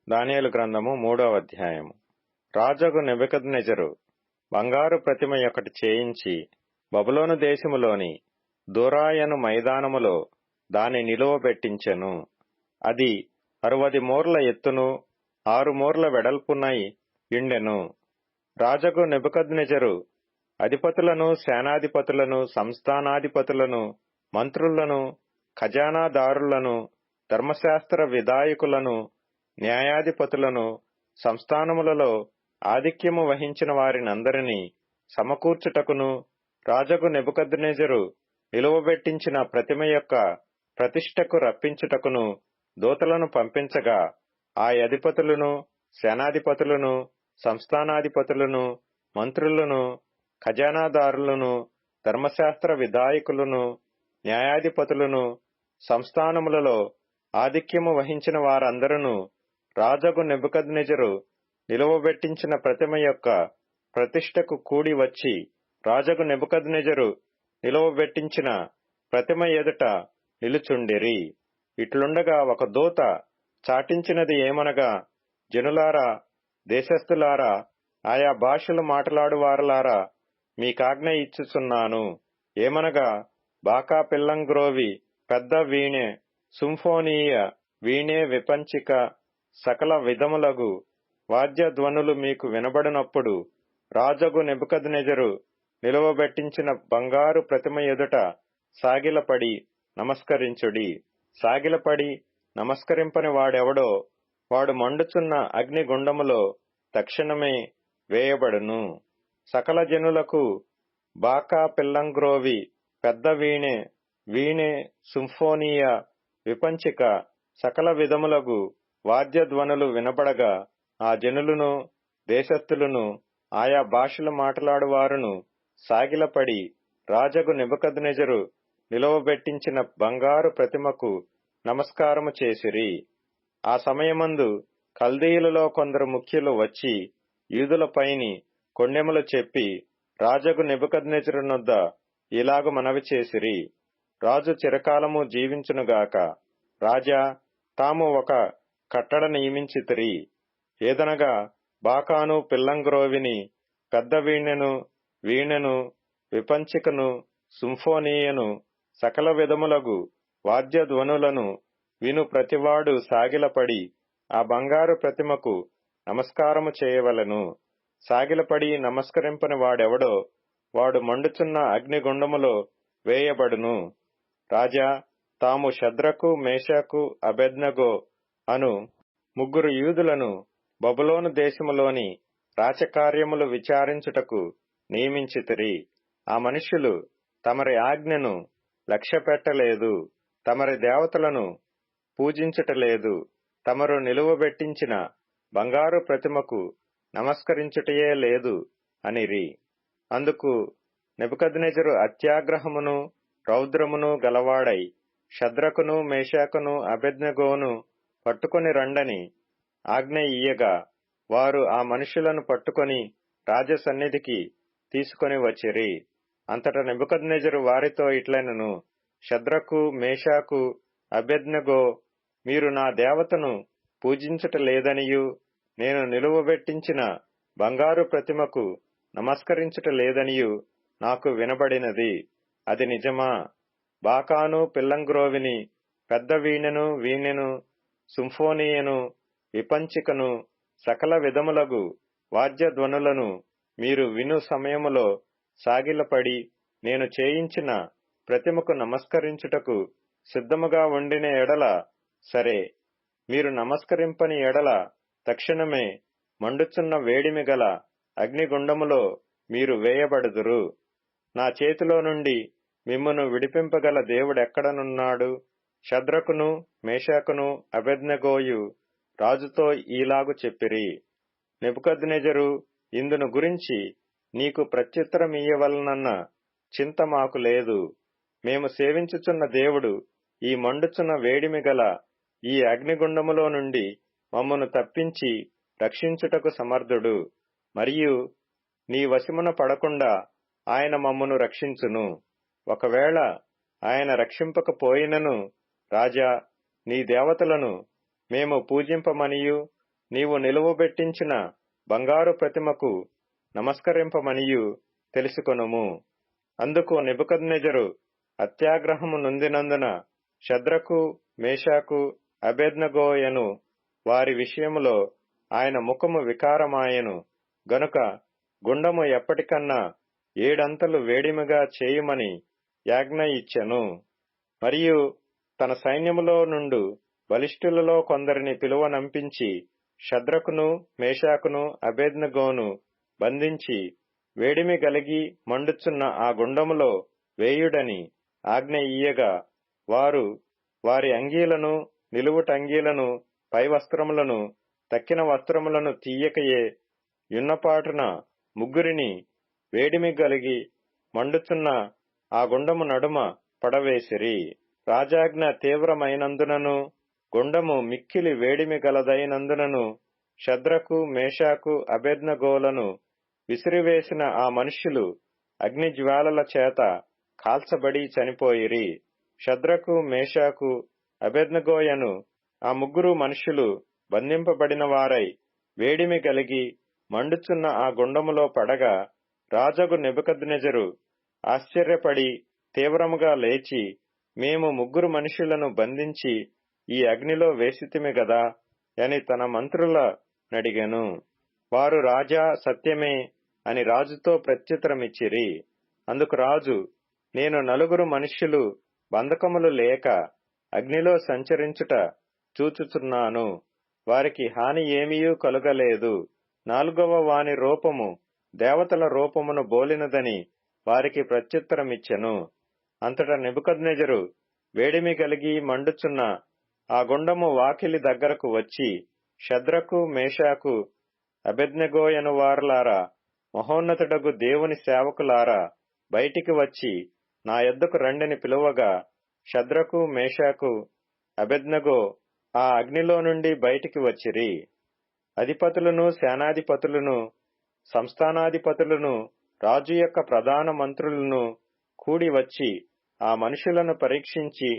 దానియేలు గ్రంథము 3వ అధ్యాయము. రాజగు నెబుకద్నెజరు బంగారు ప్రతిమ ఒకటి చేయించి బబులోను దేశములోని దూరాయను మైదానములో దాని నిలువబెట్టించెను. అది 60 మూరల ఎత్తును 6 మూరల వెడల్పునై యుండెను. రాజగు నెబుకద్నెజరు అధిపతులను, సేనాధిపతులను, సంస్థానాధిపతులను, మంత్రులను, ఖజానాదారులను, ధర్మశాస్త్ర విధాయకులను, న్యాయాధిపతులను, సంస్థానములలో ఆధిక్యము వహించిన వారినందరినీ సమకూర్చుటకును, రాజగు నెబుకద్నెజరు నిలువబెట్టించిన ప్రతిమ యొక్క ప్రతిష్టకు రప్పించుటకును దూతలను పంపించగా, ఆ అధిపతులను, సేనాధిపతులను, సంస్థానాధిపతులను, మంత్రులను, ఖజానాదారులను, ధర్మశాస్త్ర విధాయకులను, న్యాయాధిపతులను, సంస్థానములలో ఆధిక్యము వహించిన వారందరూ రాజగు నెబుకద్నెజరు నిలువబెట్టించిన ప్రతిమ యొక్క ప్రతిష్టకు కూడి వచ్చి, రాజగు నెబుకద్నెజరు నిలువబెట్టించిన ప్రతిమ ఎదుట నిలుచుండిరి. ఇట్లుండగా ఒక దూత చాటించినది ఏమనగా, జనులారా, దేశస్థులారా, ఆయా భాషలు మాట్లాడువారలారా, మీకాజ్ఞ ఇచ్చుచున్నాను. ఏమనగా, బాకా పిల్లంగ్రోవి, పెద్ద వీణె, సింఫోనీయ, వీణె, విపంచిక, సకల విధములగు వాద్యధ్వనులు మీకు వినబడినప్పుడు రాజగు నెబుకద్నెజరు నిలువబెట్టించిన బంగారు ప్రతిమ ఎదుట సాగిలపడి నమస్కరించుడి. సాగిలపడి నమస్కరింపని వాడెవడో వాడు మండుచున్న అగ్నిగుండములో తక్షణమే వేయబడును. సకల జనులకు బాకా పిల్లంగ్రోవి, పెద్ద వీణె, వీణె, సింఫోనీయ, విపంచిక, సకల విధములగు వాద్యధ్వనులు వినబడగా, ఆ జనులను, దేశస్థులను, ఆయా భాషలు మాట్లాడువారును సాగిలపడి రాజగు నెబుకద్నెజరు నిలువబెట్టించిన బంగారు ప్రతిమకు నమస్కారము చేసిరి. ఆ సమయమందు కల్దీయులలో కొందరు ముఖ్యులు వచ్చి యూదులపైని కొండెములు చెప్పి రాజగు నెబుకద్నెజరునొద్ద ఇలాగు మనవి చేసిరి: రాజు చిరకాలము జీవించునుగాక. రాజా, తాము ఒక కట్టడ నియమించితిరి. ఏదనగా, బాకాను పిల్లంగ్రోవిని, పెద్ద వీణెను, వీణెను, విపంచికను, సింఫోనీయను, సకల విధములగు వాద్యధ్వనులను విను ప్రతివాడు సాగిలపడి ఆ బంగారు ప్రతిమకు నమస్కారము చేయవలెను. సాగిలపడి నమస్కరింపని వాడెవడో వాడు మండుచున్న అగ్నిగుండములో వేయబడును. రాజా, తాము షద్రకు, మేషాకు, అబేద్నెగో అను 3 యూదులను బబులోను దేశములోని రాచకార్యములు విచారించుటకు నియమించితిరి. ఆ మనుష్యులు తమరి ఆజ్ఞను లక్ష్యపెట్టలేదు, తమరి దేవతలను పూజించుటలేదు, తమరు నిలువబెట్టించిన బంగారు ప్రతిమకు నమస్కరించుటయే లేదు అనిరి. అందుకు నెబుకద్నెజరు అత్యాగ్రహమును రౌద్రమును గలవాడై షద్రకును, మేషాకును, అబేద్నెగోను పట్టుకొని రండని ఆజ్ఞ ఇయ్యగా, వారు ఆ మనుషులను పట్టుకొని రాజసన్నిధికి తీసుకొని వచ్చిరి. అంతటా నెబుకద్నెజరు వారితో ఇట్లనెను: షద్రకు, మేషాకు, అబేద్నెగో, మీరు నా దేవతను పూజించుట లేదనియు, నేను నిలువబెట్టించిన బంగారు ప్రతిమకు నమస్కరించుట లేదనియు నాకు వినబడినది. అది నిజమా? బాకాను పిల్లంగ్రోవిని, పెద్ద వీణెను, వీణెను, సింఫోనీయను, విపంచికను, సకల విధములగు వాద్యధ్వనులను మీరు విను సమయములో సాగిలపడి నేను చేయించిన ప్రతిమకు నమస్కరించుటకు సిద్ధముగా ఉండిన ఎడల సరే, మీరు నమస్కరింపని ఎడల తక్షణమే మండుచున్న వేడిమి గల అగ్నిగుండములో మీరు వేయబడుదురు. నా చేతిలో నుండి మిమ్మును విడిపింపగల దేవుడెక్కడనున్నాడు? షద్రకును, మేషాకును, అబేద్నెగోయు రాజుతో ఈలాగు చెప్పిరి: నెబుకద్నెజరు, ఇందును గురించి నీకు ప్రత్యుత్తరమియ్యవలనన్న చింత మాకు లేదు. మేము సేవించుచున్న దేవుడు ఈ మండుచున్న వేడిమి గల ఈ అగ్నిగుండములో నుండి మమ్మను తప్పించి రక్షించుటకు సమర్థుడు. మరియు నీ వశమున పడకుండా ఆయన మమ్మను రక్షించును. ఒకవేళ ఆయన రక్షింపకపోయినను, రాజా, నీ దేవతలను మేము పూజింపమనియు నీవు నిలువబెట్టించిన బంగారు ప్రతిమకు నమస్కరింపమనియు తెలుసుకొనుము. అందుకు నెబుకద్నెజరు అత్యాగ్రహము నొందినందున షద్రకు, మేషాకు, అబేద్నెగోయను వారి విషయములో ఆయన ముఖము వికారమాయెను గనుక గుండము ఎప్పటికన్నా 7 అంతలు వేడిమిగా చేయుమని యాజ్ఞ ఇచ్చెను. మరియు తన సైన్యములో నుండు బలిష్ఠులలో కొందరిని పిలువనంపించి షద్రకును, మేషాకును, అబేద్నెగోను బంధించి వేడిమి గలిగి మండుచున్న ఆ గుండములో వేయుడని ఆజ్ఞ ఇయ్యగా, వారు వారి అంగీలను, నిలువుటంగీలను, పై వస్త్రములను, తక్కిన వస్త్రములను తీయకయే యున్నపాటున ముగ్గురిని వేడిమి గలిగి మండుచున్న ఆ గుండము నడుమ పడవేసిరి. రాజాజ్ఞ తీవ్రమైనందునను గుండము మిక్కిలి వేడిమి గలదైనందునను షద్రకు, మేషాకు, అబేద్నెగోలను విసిరివేసిన ఆ మనుష్యులు అగ్నిజ్వాలల చేత కాల్చబడి చనిపోయిరి. షద్రకు, మేషాకు, అబేద్నెగోయను ఆ ముగ్గురు మనుష్యులు బంధింపబడిన వారై వేడిమి గలిగి మండుచున్న ఆ గుండములో పడగా, రాజగు నెబుకద్నెజరు ఆశ్చర్యపడి తీవ్రముగా లేచి, మేము ముగ్గురు మనుష్యులను బంధించి ఈ అగ్నిలో వేసితిమి గదా అని తన మంత్రుల నడిగెను. వారు రాజా సత్యమే అని రాజుతో ప్రత్యుత్తరమిచ్చిరి. అందుకు రాజు, నేను 4 మనుష్యులు బంధకములు లేక అగ్నిలో సంచరించుట చూచుచున్నాను. వారికి హాని ఏమీయూ కలుగలేదు. 4వ వాని రూపము దేవతల రూపమును బోలినదని వారికి ప్రత్యుత్తరమిచ్చెను. అంతట నెబుకద్నెజరు వేడిమి గలిగి మండుచున్న ఆ గుండము వాకిలి దగ్గరకు వచ్చి, షద్రకు, మేషాకు, అబేద్నెగోయను వారలారా, మహోన్నతుడగు దేవుని సేవకులారా, బయటికి వచ్చి నా యొద్దకు రండిని పిలువగా, షద్రకు, మేషాకు, అబేద్నెగో ఆ అగ్నిలో నుండి బయటికి వచ్చిరి. అధిపతులను, సేనాధిపతులను, సంస్థానాధిపతులను, రాజు యొక్క ప్రధాన మంత్రులను కూడి వచ్చి ఆ మనుషులను పరీక్షించి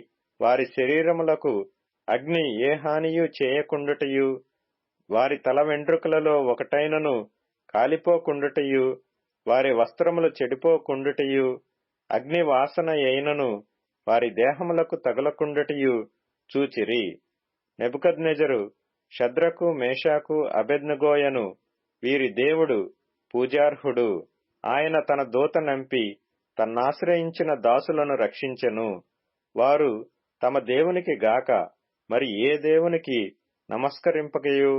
వారి శరీరములకు అగ్ని ఏ హానియు చేయకుండుటయు, వారి తల వెంట్రుకలలో ఒకటైనను కాలిపోకుండుటయు, వారి వస్త్రములు చెడిపోకుండుటయు, అగ్ని వాసన అయినను వారి దేహములకు తగలకుండుటయు చూచిరి. నెబుకద్నెజరు షద్రకు, మేషాకు, అబేద్నెగోయను వీరి దేవుడు పూజార్హుడు. ఆయన తన దూత నంపి తన్నాశ్రయించిన దాసులను రక్షించెను. వారు తమ దేవునికి గాక మరి ఏ దేవునికి నమస్కరింపకయు,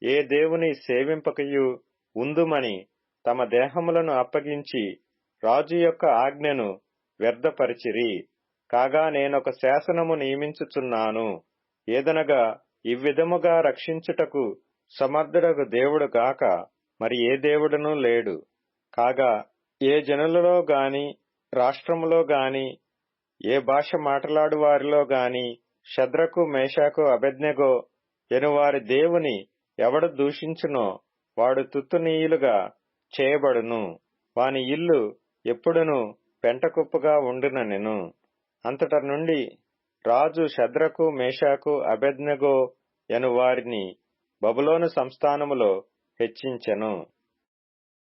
ఏ దేవుని సేవింపకయు ఉందుమని తమ దేహములను అప్పగించి రాజు యొక్క ఆజ్ఞను వ్యర్థపరిచిరి. కాగా నేనొక శాసనము నియమించుచున్నాను. ఏదనగా ఇవ్విధముగా రక్షించుటకు సమర్థుడగు దేవుడు గాక మరి ఏ దేవుడునూ లేడు. కాగా ఏ జనులలో గాని, రాష్ట్రములో గాని, ఏ భాష మాట్లాడు వారిలో గాని షద్రకు, మేషాకు, అబేద్నెగో ఎనువారి దేవుని ఎవడు దూషించునో వాడు తుత్తునీయులుగా చేయబడును. వాని ఇల్లు ఎప్పుడును పెంటకుప్పగా ఉండుననెను. అంతట నుండి రాజు షద్రకు, మేషాకు, అబేద్నెగో ఎను వారిని బబులోను సంస్థానములో హెచ్చించెను.